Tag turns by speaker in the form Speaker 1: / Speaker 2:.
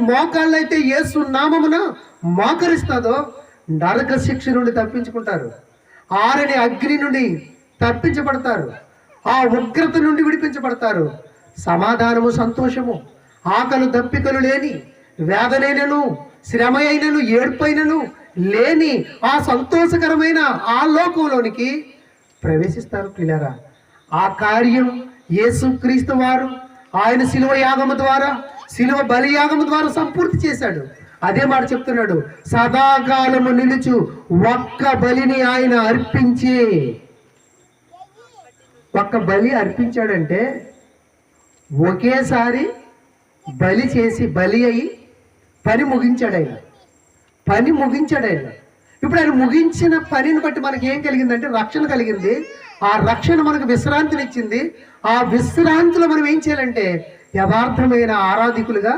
Speaker 1: మోకాళ్ళైతే యేసు నామమున మోకరిస్తాదో నరక శిక్ష నుండి తప్పించుకుంటారు, ఆరని అగ్ని నుండి తప్పించబడతారు, ఆ ఉగ్రత నుండి విడిపించబడతారు. సమాధానము, సంతోషము, ఆకలు దప్పికలు లేని, వేదనైనను శ్రమ అయినను ఏడ్పైనను లేని ఆ సంతోషకరమైన ఆ లోకంలోనికి ప్రవేశిస్తారు. పిల్లరా, ఆ కార్యం యేసుక్రీస్తు వారు ఆయన శిలువ యాగము ద్వారా, శిలువ బలియాగము ద్వారా సంపూర్తి చేశాడు. అదే మాట చెప్తున్నాడు, సదాకాలము నిలుచు ఒక్క బలిని ఆయన అర్పించి. ఒక్క బలి అర్పించాడంటే ఒకేసారి బలి చేసి బలి అయి పని ముగించాడు ఆయన. ఇప్పుడు ఆయన ముగించిన పనిని బట్టి మనకి ఏం కలిగిందంటే రక్షణ కలిగింది. ఆ రక్షణ మనకు విశ్రాంతినిచ్చింది. ఆ విశ్రాంతిలో మనం ఏం చేయాలంటే యథార్థమైన ఆరాధికులుగా